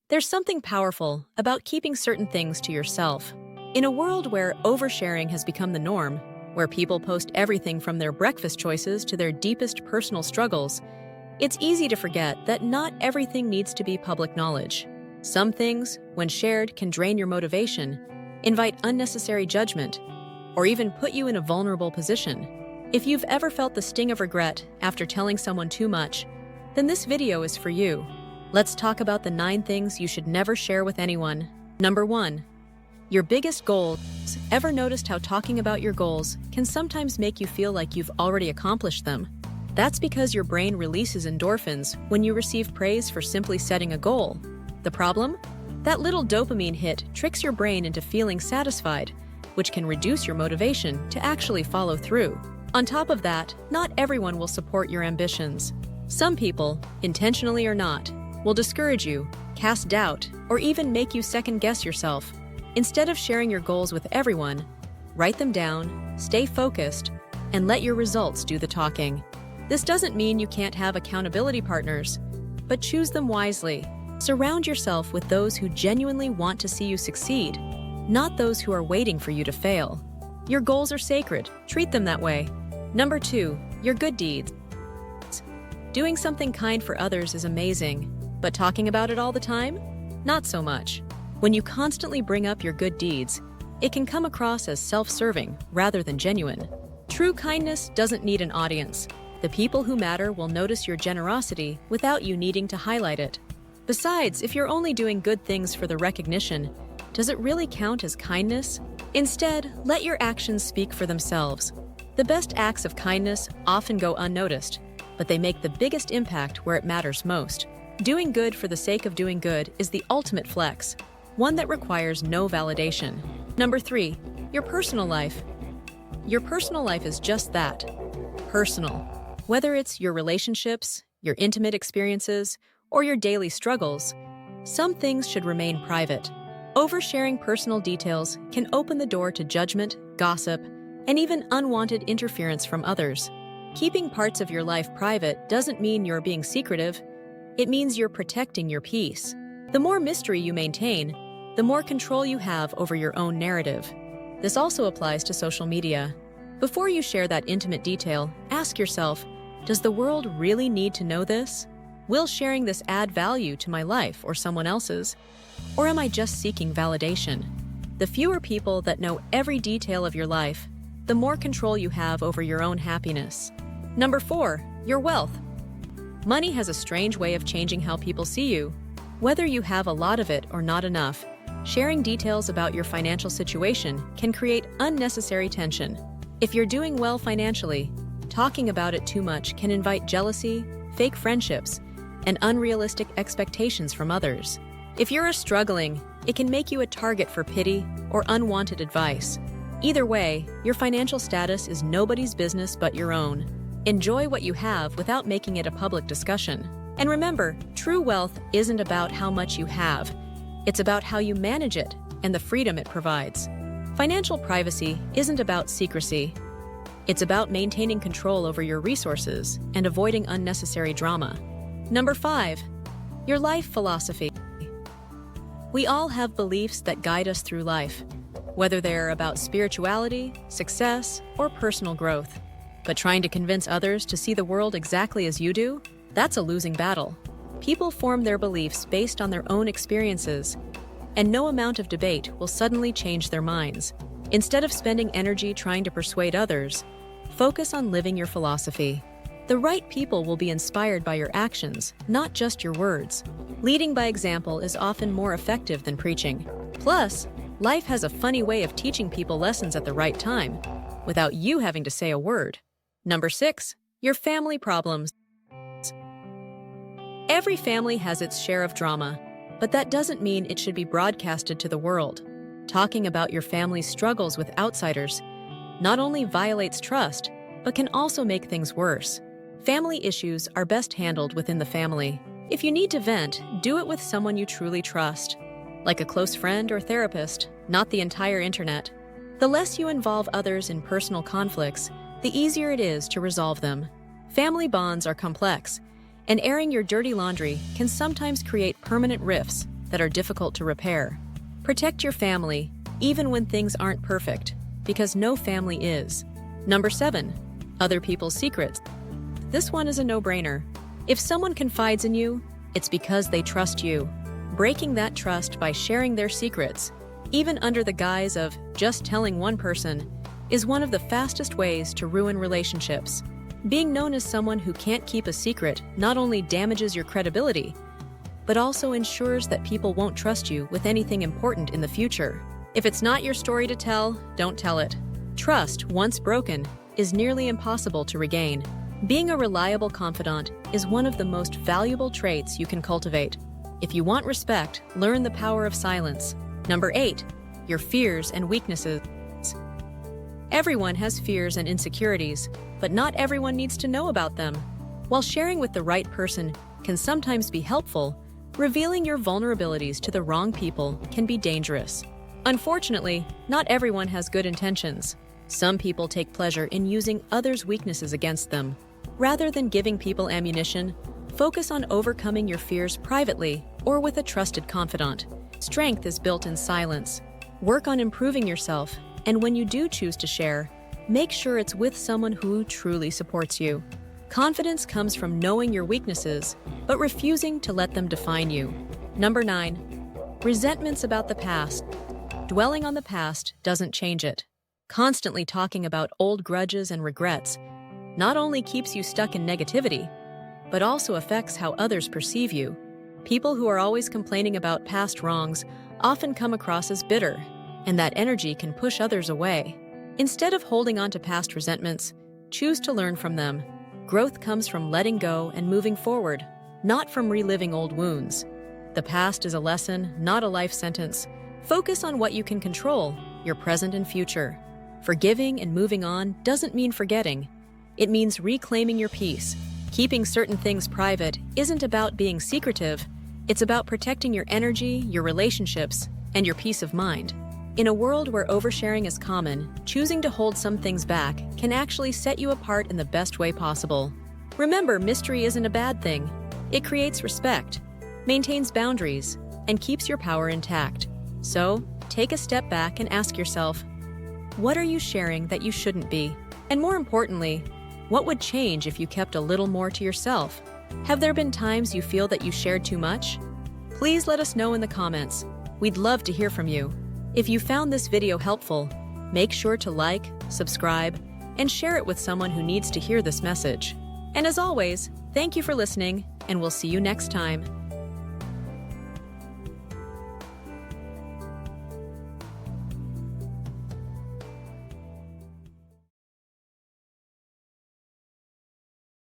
There's something powerful about keeping certain things to yourself. In a world where oversharing has become the norm, where people post everything from their breakfast choices to their deepest personal struggles, it's easy to forget that not everything needs to be public knowledge. Some things, when shared, can drain your motivation, invite unnecessary judgment, or even put you in a vulnerable position. If you've ever felt the sting of regret after telling someone too much, then this video is for you. Let's talk about the 9 things you should never share with anyone. Number 1. Your biggest goals. Ever noticed how talking about your goals can sometimes make you feel like you've already accomplished them? That's because your brain releases endorphins when you receive praise for simply setting a goal. The problem? That little dopamine hit tricks your brain into feeling satisfied, which can reduce your motivation to actually follow through. On top of that, not everyone will support your ambitions. Some people, intentionally or not, will discourage you, cast doubt, or even make you second-guess yourself. Instead of sharing your goals with everyone, write them down, stay focused, and let your results do the talking. This doesn't mean you can't have accountability partners, but choose them wisely. Surround yourself with those who genuinely want to see you succeed, not those who are waiting for you to fail. Your goals are sacred. Treat them that way. Number 2, your good deeds. Doing something kind for others is amazing, but talking about it all the time? Not so much. When you constantly bring up your good deeds, it can come across as self-serving rather than genuine. True kindness doesn't need an audience. The people who matter will notice your generosity without you needing to highlight it. Besides, if you're only doing good things for the recognition, does it really count as kindness? Instead, let your actions speak for themselves. The best acts of kindness often go unnoticed, but they make the biggest impact where it matters most. Doing good for the sake of doing good is the ultimate flex, one that requires no validation. Number 3, your personal life. Your personal life is just that, personal. Whether it's your relationships, your intimate experiences, or your daily struggles, some things should remain private. Oversharing personal details can open the door to judgment, gossip, and even unwanted interference from others. Keeping parts of your life private doesn't mean you're being secretive. It means you're protecting your peace. The more mystery you maintain, the more control you have over your own narrative. This also applies to social media. Before you share that intimate detail, ask yourself, does the world really need to know this? Will sharing this add value to my life or someone else's? Or am I just seeking validation? The fewer people that know every detail of your life, the more control you have over your own happiness. Number 4, your wealth. Money has a strange way of changing how people see you. Whether you have a lot of it or not enough, sharing details about your financial situation can create unnecessary tension. If you're doing well financially, talking about it too much can invite jealousy, fake friendships, and unrealistic expectations from others. If you're struggling, it can make you a target for pity or unwanted advice. Either way, your financial status is nobody's business but your own. Enjoy what you have without making it a public discussion. And remember, true wealth isn't about how much you have. It's about how you manage it and the freedom it provides. Financial privacy isn't about secrecy. It's about maintaining control over your resources and avoiding unnecessary drama. Number 5, your life philosophy. We all have beliefs that guide us through life, whether they're about spirituality, success, or personal growth. But trying to convince others to see the world exactly as you do, that's a losing battle. People form their beliefs based on their own experiences, and no amount of debate will suddenly change their minds. Instead of spending energy trying to persuade others, focus on living your philosophy. The right people will be inspired by your actions, not just your words. Leading by example is often more effective than preaching. Plus, life has a funny way of teaching people lessons at the right time, without you having to say a word. Number 6, your family problems. Every family has its share of drama, but that doesn't mean it should be broadcasted to the world. Talking about your family's struggles with outsiders not only violates trust, but can also make things worse. Family issues are best handled within the family. If you need to vent, do it with someone you truly trust, like a close friend or therapist, not the entire internet. The less you involve others in personal conflicts, the easier it is to resolve them. Family bonds are complex, and airing your dirty laundry can sometimes create permanent rifts that are difficult to repair. Protect your family, even when things aren't perfect, because no family is. Number 7. Other people's secrets. This one is a no-brainer. If someone confides in you, it's because they trust you. Breaking that trust by sharing their secrets, even under the guise of just telling one person, is one of the fastest ways to ruin relationships. Being known as someone who can't keep a secret not only damages your credibility, but also ensures that people won't trust you with anything important in the future. If it's not your story to tell, don't tell it. Trust, once broken, is nearly impossible to regain. Being a reliable confidant is one of the most valuable traits you can cultivate. If you want respect, learn the power of silence. Number 8. Your fears and weaknesses. Everyone has fears and insecurities, but not everyone needs to know about them. While sharing with the right person can sometimes be helpful, revealing your vulnerabilities to the wrong people can be dangerous. Unfortunately, not everyone has good intentions. Some people take pleasure in using others' weaknesses against them. Rather than giving people ammunition, focus on overcoming your fears privately or with a trusted confidant. Strength is built in silence. Work on improving yourself, and when you do choose to share, make sure it's with someone who truly supports you. Confidence comes from knowing your weaknesses, but refusing to let them define you. Number 9. Resentments about the past. Dwelling on the past doesn't change it. Constantly talking about old grudges and regrets not only keeps you stuck in negativity, but also affects how others perceive you. People who are always complaining about past wrongs often come across as bitter, and that energy can push others away. Instead of holding on to past resentments, choose to learn from them. Growth comes from letting go and moving forward, not from reliving old wounds. The past is a lesson, not a life sentence. Focus on what you can control, your present and future. Forgiving and moving on doesn't mean forgetting. It means reclaiming your peace. Keeping certain things private isn't about being secretive. It's about protecting your energy, your relationships, and your peace of mind. In a world where oversharing is common, choosing to hold some things back can actually set you apart in the best way possible. Remember, mystery isn't a bad thing. It creates respect, maintains boundaries, and keeps your power intact. So, take a step back and ask yourself, what are you sharing that you shouldn't be? And more importantly, what would change if you kept a little more to yourself? Have there been times you feel that you shared too much? Please let us know in the comments. We'd love to hear from you. If you found this video helpful, make sure to like, subscribe, and share it with someone who needs to hear this message. And as always, thank you for listening, and we'll see you next time.